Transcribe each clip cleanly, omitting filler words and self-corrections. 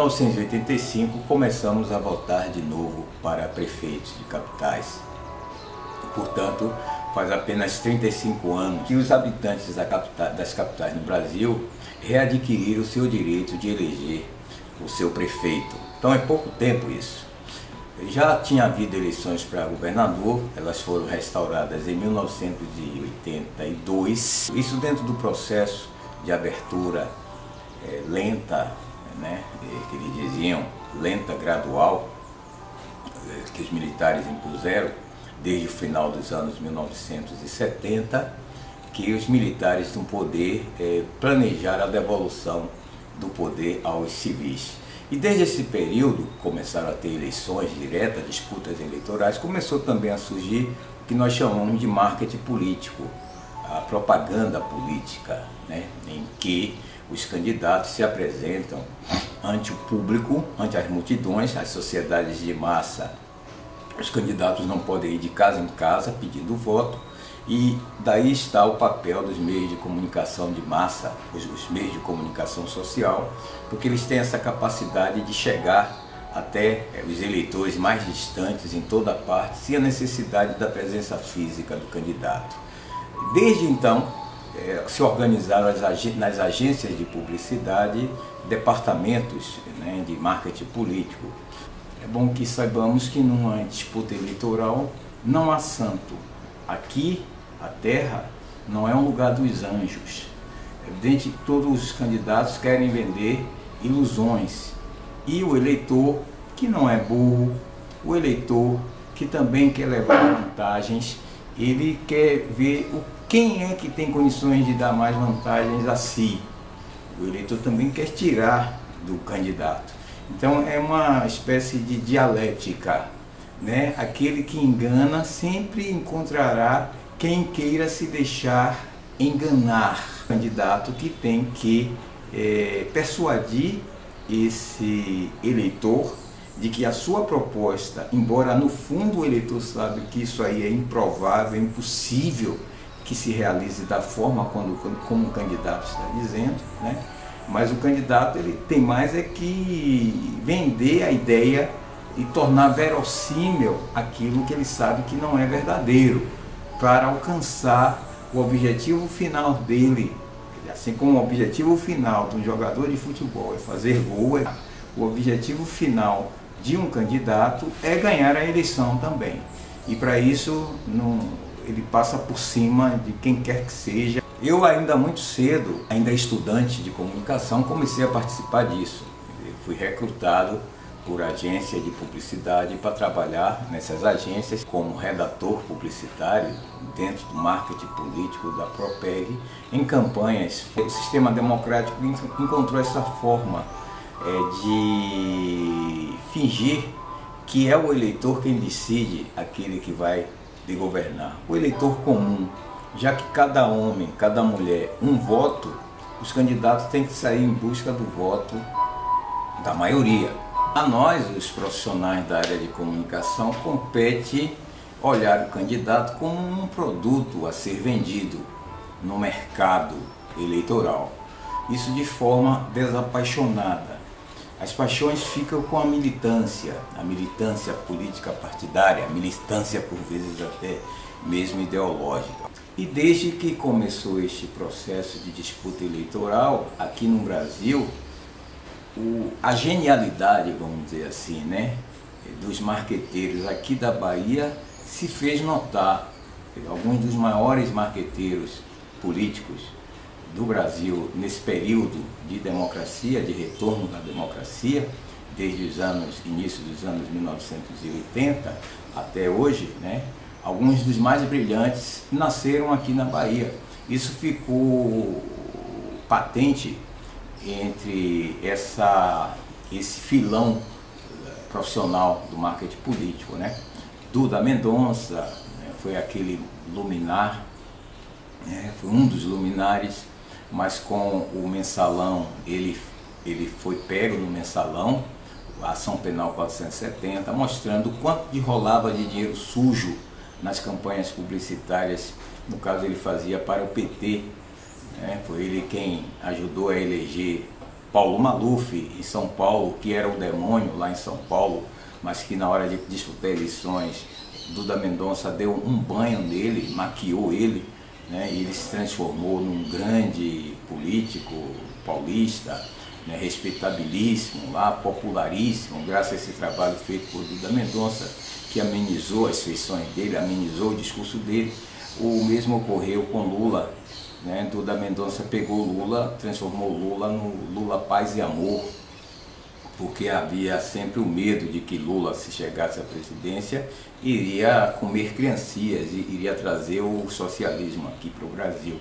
Em 1985 começamos a votar de novo para prefeitos de capitais. Portanto, faz apenas 35 anos que os habitantes das capitais no Brasil readquiriram o seu direito de eleger o seu prefeito. Então é pouco tempo isso. Já tinha havido eleições para governador, elas foram restauradas em 1982. Isso dentro do processo de abertura lenta, né, que eles diziam, lenta, gradual, que os militares impuseram desde o final dos anos 1970, que os militares no poder planejaram a devolução do poder aos civis. E desde esse período começaram a ter eleições diretas, disputas eleitorais, começou também a surgir o que nós chamamos de marketing político, a propaganda política, né, em que os candidatos se apresentam ante o público, ante as multidões, as sociedades de massa. Os candidatos não podem ir de casa em casa pedindo voto, e daí está o papel dos meios de comunicação de massa, os meios de comunicação social, porque eles têm essa capacidade de chegar até os eleitores mais distantes em toda parte, sem a necessidade da presença física do candidato. Desde então, se organizaram nas agências de publicidade departamentos, né, de marketing político. É bom que saibamos que numa disputa eleitoral não há santo. Aqui, a terra não é um lugar dos anjos. É evidente que todos os candidatos querem vender ilusões. E o eleitor, que não é burro, o eleitor que também quer levar vantagens, ele quer ver quem é que tem condições de dar mais vantagens a si. O eleitor também quer tirar do candidato. Então é uma espécie de dialética, né? Aquele que engana sempre encontrará quem queira se deixar enganar. O candidato que tem que persuadir esse eleitor de que a sua proposta, embora no fundo o eleitor sabe que isso aí é improvável, é impossível que se realize da forma como o candidato está dizendo, né? Mas o candidato ele tem mais que vender a ideia e tornar verossímil aquilo que ele sabe que não é verdadeiro, para alcançar o objetivo final dele. Assim como o objetivo final de um jogador de futebol é fazer gol, o objetivo final de um candidato é ganhar a eleição também. E para isso ele passa por cima de quem quer que seja. Eu ainda muito cedo, ainda estudante de comunicação, comecei a participar disso. Eu fui recrutado por agência de publicidade para trabalhar nessas agências como redator publicitário dentro do marketing político da Propeg em campanhas. O sistema democrático encontrou essa forma de fingir que é o eleitor quem decide aquele que vai governar. O eleitor comum, já que cada homem, cada mulher, um voto, os candidatos têm que sair em busca do voto da maioria. A nós, os profissionais da área de comunicação, compete olhar o candidato como um produto a ser vendido no mercado eleitoral. Isso de forma desapaixonada. As paixões ficam com a militância política partidária, a militância por vezes até mesmo ideológica. E desde que começou este processo de disputa eleitoral aqui no Brasil, a genialidade, vamos dizer assim, né, dos marqueteiros aqui da Bahia se fez notar. Alguns dos maiores marqueteiros políticos do Brasil nesse período de democracia, de retorno da democracia, desde início dos anos 1980 até hoje, né, alguns dos mais brilhantes nasceram aqui na Bahia. Isso ficou patente entre esse filão profissional do marketing político, né? Duda Mendonça, né, foi aquele luminar, né, foi um dos luminares, mas com o mensalão, ele foi pego no mensalão, a ação penal 470, mostrando o quanto rolava de dinheiro sujo nas campanhas publicitárias. No caso, ele fazia para o PT, né? Foi ele quem ajudou a eleger Paulo Maluf em São Paulo, que era o demônio lá em São Paulo, mas que na hora de disputar eleições, Duda Mendonça deu um banho nele, maquiou ele, né, e ele se transformou num grande político paulista, né, respeitabilíssimo, lá, popularíssimo, graças a esse trabalho feito por Duda Mendonça, que amenizou as feições dele, amenizou o discurso dele. O mesmo ocorreu com Lula, né? Duda Mendonça pegou Lula, transformou Lula no Lula Paz e Amor, porque havia sempre o medo de que Lula, se chegasse à presidência, iria comer criancias e iria trazer o socialismo aqui para o Brasil.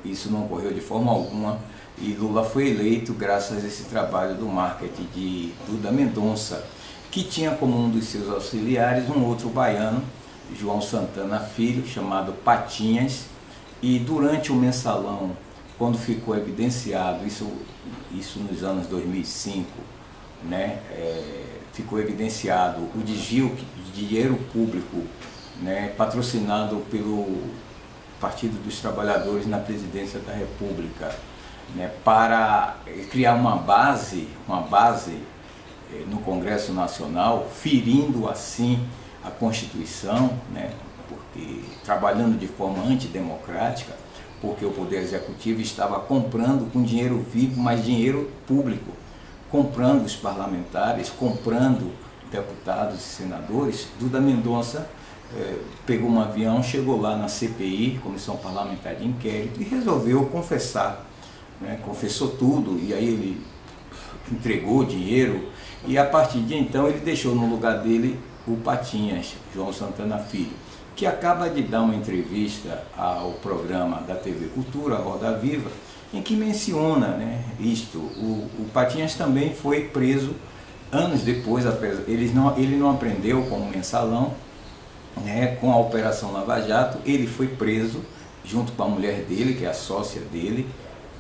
Isso não ocorreu de forma alguma e Lula foi eleito graças a esse trabalho do marketing de Duda Mendonça, que tinha como um dos seus auxiliares um outro baiano, João Santana Filho, chamado Patinhas, e durante o mensalão, quando ficou evidenciado, isso nos anos 2005, né, ficou evidenciado o desvio de dinheiro público, né, patrocinado pelo Partido dos Trabalhadores na presidência da República, né, para criar uma base no Congresso Nacional, ferindo assim a Constituição, né, porque trabalhando de forma antidemocrática, porque o Poder Executivo estava comprando com dinheiro vivo, mas dinheiro público, comprando os parlamentares, comprando deputados e senadores. Duda Mendonça pegou um avião, chegou lá na CPI, Comissão Parlamentar de Inquérito, e resolveu confessar, né, confessou tudo, e aí ele entregou o dinheiro, e a partir de então ele deixou no lugar dele o Patinhas, João Santana Filho, que acaba de dar uma entrevista ao programa da TV Cultura, Roda Viva, em que menciona, né, isto. O Patinhas também foi preso anos depois, ele não aprendeu com o mensalão, né, com a Operação Lava Jato, ele foi preso junto com a mulher dele, que é a sócia dele,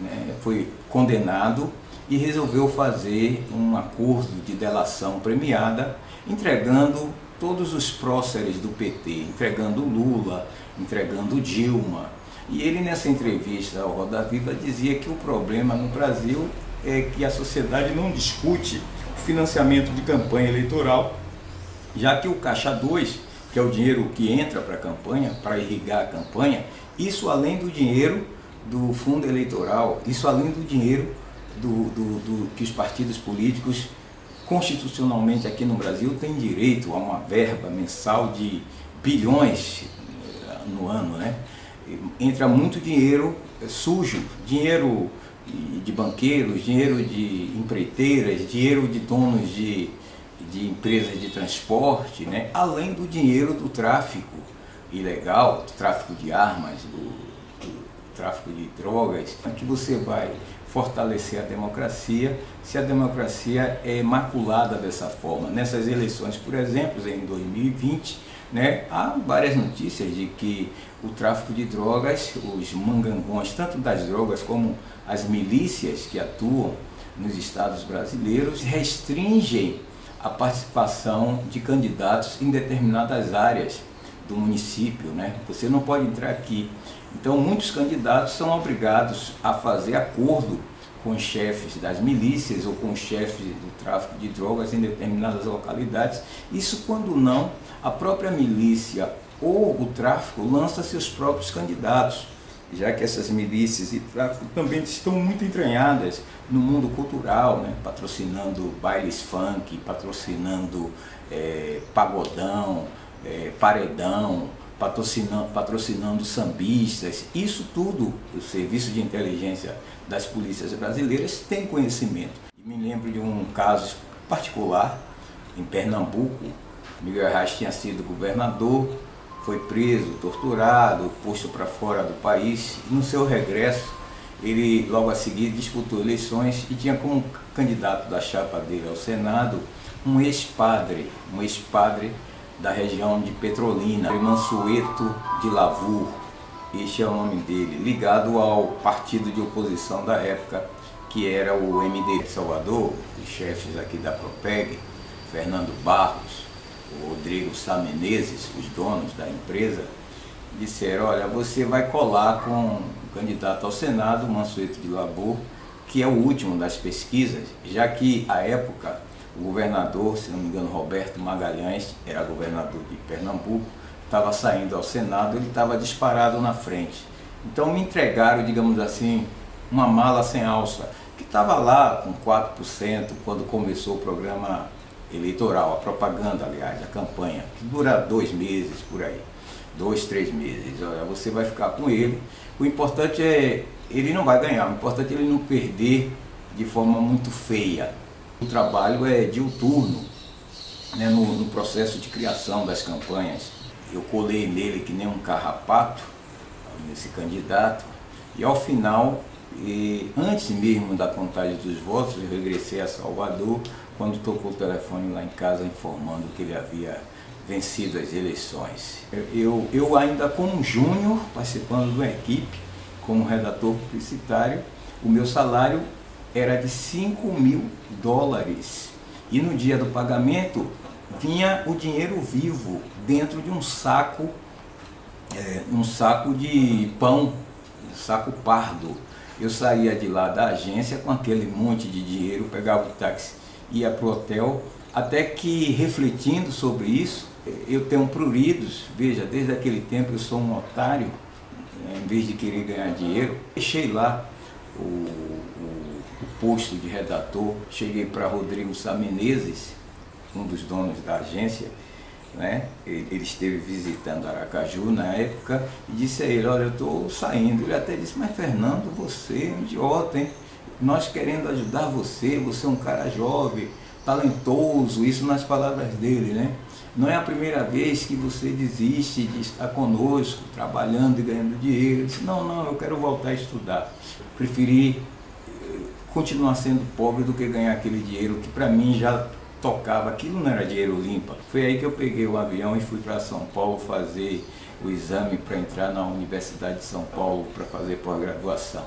né, foi condenado e resolveu fazer um acordo de delação premiada, entregando todos os próceres do PT, entregando Lula, entregando Dilma. E ele, nessa entrevista ao Roda Viva, dizia que o problema no Brasil é que a sociedade não discute o financiamento de campanha eleitoral, já que o Caixa 2, que é o dinheiro que entra para a campanha, para irrigar a campanha, isso além do dinheiro do fundo eleitoral, isso além do dinheiro que os partidos políticos constitucionalmente aqui no Brasil têm direito a uma verba mensal de bilhões no ano, né? Entra muito dinheiro sujo, dinheiro de banqueiros, dinheiro de empreiteiras, dinheiro de donos de empresas de transporte, né? Além do dinheiro do tráfico ilegal, do tráfico de armas, do tráfico de drogas, que você vai fortalecer a democracia se a democracia é maculada dessa forma. Nessas eleições, por exemplo, em 2020, né, há várias notícias de que o tráfico de drogas, os mangangões, tanto das drogas como as milícias que atuam nos estados brasileiros, restringem a participação de candidatos em determinadas áreas do município, né? Você não pode entrar aqui. Então, muitos candidatos são obrigados a fazer acordo com os chefes das milícias ou com os chefes do tráfico de drogas em determinadas localidades. Isso quando não, a própria milícia ou o tráfico lança seus próprios candidatos, já que essas milícias e tráfico também estão muito entranhadas no mundo cultural, né? Patrocinando bailes funk, patrocinando pagodão, paredão, patrocinando sambistas. Isso tudo o serviço de inteligência das polícias brasileiras tem conhecimento. E me lembro de um caso particular em Pernambuco. Miguel Arraes tinha sido governador, foi preso, torturado, posto para fora do país. E no seu regresso, ele logo a seguir disputou eleições e tinha como candidato da chapa dele ao Senado um ex-padre da região de Petrolina, Mansueto de Lavur, este é o nome dele, ligado ao partido de oposição da época, que era o MDB de Salvador, os chefes aqui da Propeg, Fernando Barros, o Rodrigo Sá Menezes, os donos da empresa, disseram: olha, você vai colar com o candidato ao Senado, Mansueto de Lavur, que é o último das pesquisas, já que à época o governador, se não me engano, Roberto Magalhães, era governador de Pernambuco, estava saindo ao Senado, ele estava disparado na frente. Então me entregaram, digamos assim, uma mala sem alça, que estava lá com 4% quando começou o programa eleitoral, a propaganda, aliás, a campanha, que dura 2 meses por aí, 2, 3 meses. Olha, você vai ficar com ele. O importante é, ele não vai ganhar, o importante é ele não perder de forma muito feia. O trabalho é diuturno, né, no processo de criação das campanhas. Eu colei nele que nem um carrapato, nesse candidato, e ao final, antes mesmo da contagem dos votos, eu regressei a Salvador, quando tocou o telefone lá em casa informando que ele havia vencido as eleições. Eu ainda como júnior, participando de uma equipe, como redator publicitário, o meu salário era de $5.000 e no dia do pagamento vinha o dinheiro vivo dentro de um saco de pão, um saco pardo. Eu saía de lá da agência com aquele monte de dinheiro, pegava o táxi, ia para o hotel, até que refletindo sobre isso, eu tenho pruridos, veja, desde aquele tempo eu sou um otário, em vez de querer ganhar dinheiro, deixei lá o posto de redator, cheguei para Rodrigo Sá Menezes, um dos donos da agência, né? Ele esteve visitando Aracaju na época e disse a ele, olha, eu estou saindo. Ele até disse, mas Fernando, você é um idiota, hein? Nós querendo ajudar você, você é um cara jovem, talentoso, isso nas palavras dele, né? Não é a primeira vez que você desiste de estar conosco, trabalhando e ganhando dinheiro. Ele disse, não, eu quero voltar a estudar. Preferi continuar sendo pobre do que ganhar aquele dinheiro que para mim já tocava, aquilo não era dinheiro limpo. Foi aí que eu peguei o avião e fui para São Paulo fazer o exame para entrar na Universidade de São Paulo para fazer pós-graduação.